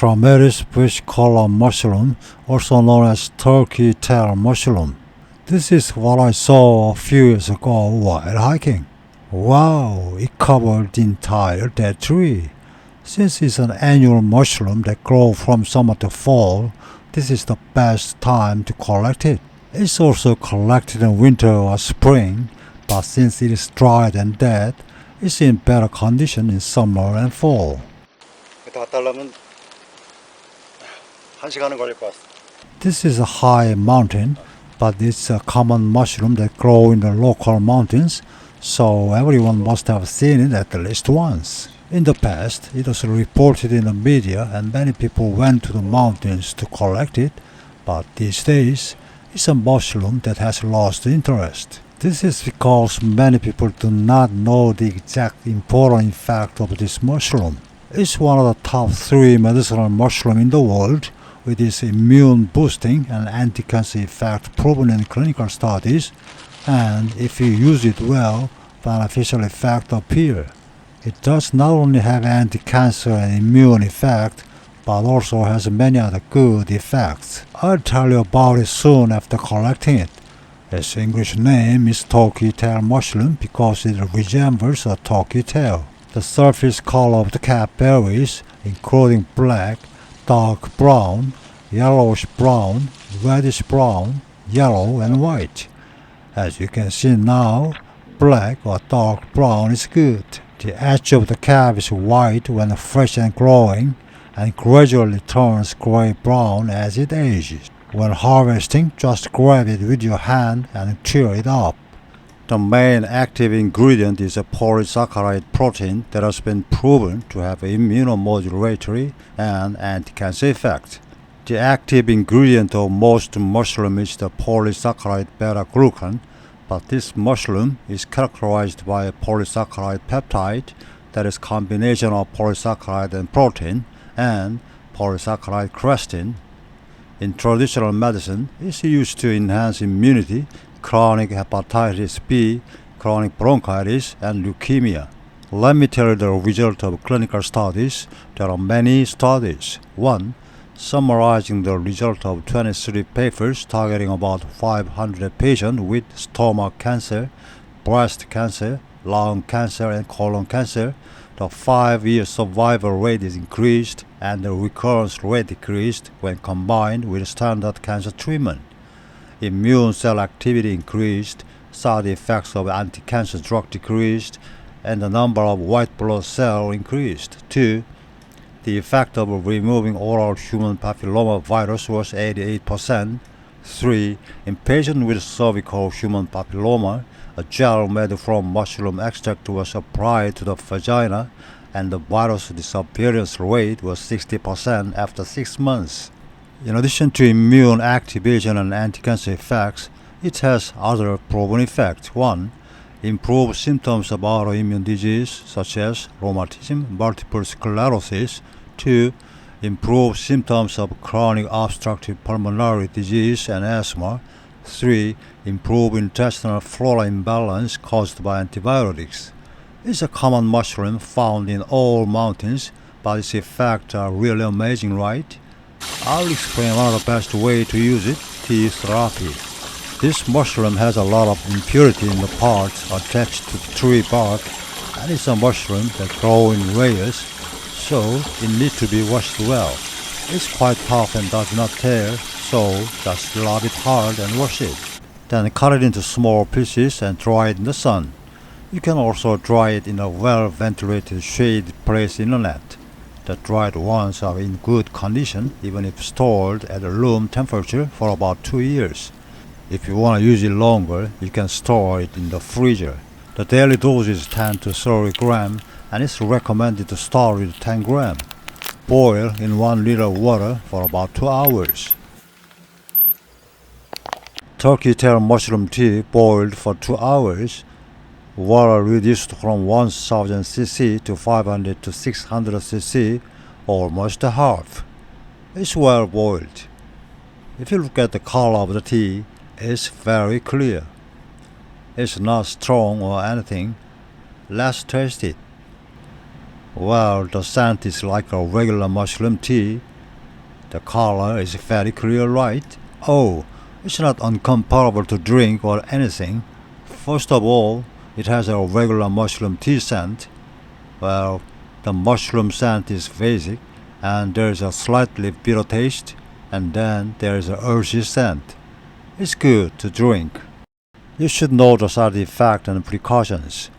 Trametes bush collar mushroom, also known as turkey tail mushroom. This is what I saw a few years ago while hiking. Wow, it covered the entire dead tree. Since it's an annual mushroom that grows from summer to fall, this is the best time to collect it. It's also collected in winter or spring, but since it is dried and dead, it's in better condition in summer and fall. This is a high mountain, but it's a common mushroom that grows in the local mountains, so everyone must have seen it at least once. In the past, it was reported in the media and many people went to the mountains to collect it, but these days, it's a mushroom that has lost interest. This is because many people do not know the exact important effect of this mushroom. It's one of the top 3 medicinal mushrooms in the world, with its immune boosting and anti-cancer effect proven in clinical studies, and if you use it well, beneficial effects appear. It does not only have anti-cancer and immune effect, but also has many other good effects. I'll tell you about it soon after collecting it. Its English name is turkey tail mushroom because it resembles a turkey tail. The surface color of the cap varies, including black, dark brown, yellowish brown, reddish brown, yellow, and white. As you can see now, black or dark brown is good. The edge of the cap is white when fresh and growing, and gradually turns gray-brown as it ages. When harvesting, just grab it with your hand and tear it up. The main active ingredient is a polysaccharide protein that has been proven to have immunomodulatory and anti-cancer effect. The active ingredient of most mushroom is the polysaccharide beta-glucan, but this mushroom is characterized by a polysaccharide peptide that is a combination of polysaccharide and protein and polysaccharide creatine. In traditional medicine, it's used to enhance immunity, chronic hepatitis B, chronic bronchitis, and leukemia. Let me tell you the result of clinical studies. There are many studies. 1. Summarizing the result of 23 papers targeting about 500 patients with stomach cancer, breast cancer, lung cancer, and colon cancer. The 5-year survival rate is increased and the recurrence rate decreased when combined with standard cancer treatment. Immune cell activity increased, side effects of anti-cancer drug decreased, and the number of white blood cells increased. 2. The effect of removing oral human papilloma virus was 88%. 3. In patients with cervical human papilloma, a gel made from mushroom extract was applied to the vagina, and the virus disappearance rate was 60% after 6 months. In addition to immune activation and anti-cancer effects, it has other proven effects. 1. Improve symptoms of autoimmune disease such as rheumatism, multiple sclerosis. 2. Improve symptoms of chronic obstructive pulmonary disease and asthma. 3. Improve intestinal flora imbalance caused by antibiotics. It's a common mushroom found in all mountains, but its effects are really amazing, right? I'll explain one of the best way to use it, tea therapy. This mushroom has a lot of impurity in the parts attached to the tree bark, and it's a mushroom that grows in layers, so it needs to be washed well. It's quite tough and does not tear, so just rub it hard and wash it. Then cut it into small pieces and dry it in the sun. You can also dry it in a well-ventilated shade place in the net. The dried ones are in good condition even if stored at room temperature for about 2 years. If you want to use it longer, you can store it in the freezer. The daily dose is 10 to 30 grams and it's recommended to start with 10 grams. Boil in 1 liter of water for about 2 hours. Turkey tail mushroom tea boiled for 2 hours. Water reduced from 1000 cc to 500 to 600 cc, almost half. It's well boiled. If you look at the color of the tea, it's very clear. It's not strong or anything. Let's taste it. Well, the scent is like a regular mushroom tea, The color is very clear, right? Oh, it's not uncomparable to drink or anything. First of all, it has a regular mushroom tea scent. Well, the mushroom scent is basic, and there's a slightly bitter taste, and then there's a earthy scent. It's good to drink. You should know the side effects and precautions.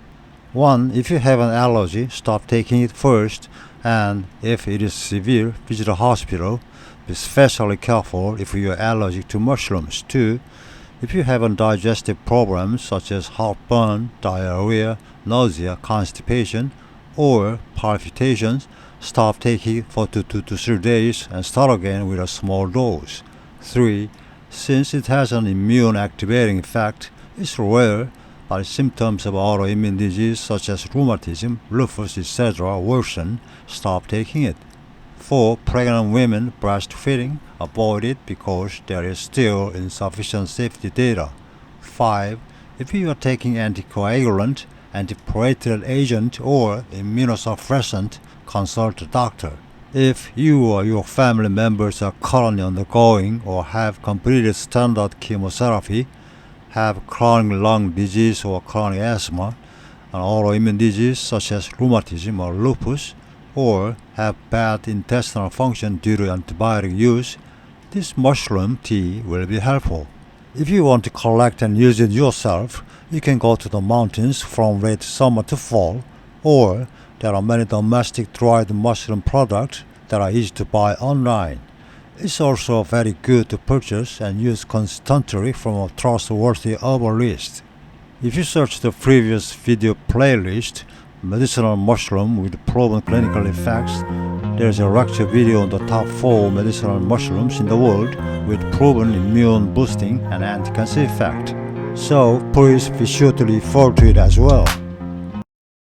1. If you have an allergy, stop taking it first, and if it is severe, visit a hospital. Be especially careful if you are allergic to mushrooms. 2. If you have a digestive problem such as heartburn, diarrhea, nausea, constipation, or palpitations, stop taking it for 2 to 3 days and start again with a small dose. 3. Since it has an immune activating effect, it's rare, but symptoms of autoimmune disease such as rheumatism, lupus, etc. worsen, stop taking it. 4. Pregnant women breastfeeding, avoid it because there is still insufficient safety data. 5. If you are taking anticoagulant, antiplatelet agent, or immunosuppressant, consult a doctor. If you or your family members are currently undergoing or have completed standard chemotherapy, have chronic lung disease or chronic asthma, an autoimmune disease such as rheumatism or lupus, or have bad intestinal function due to antibiotic use, this mushroom tea will be helpful. If you want to collect and use it yourself, you can go to the mountains from late summer to fall, or there are many domestic dried mushroom products that are easy to buy online. It's also very good to purchase and use constantly from a trustworthy herbalist. If you search the previous video playlist, medicinal mushroom with proven clinical effects, there's a lecture video on the top 4 medicinal mushrooms in the world with proven immune boosting and anti-cancer effect. So please be sure to refer to it as well.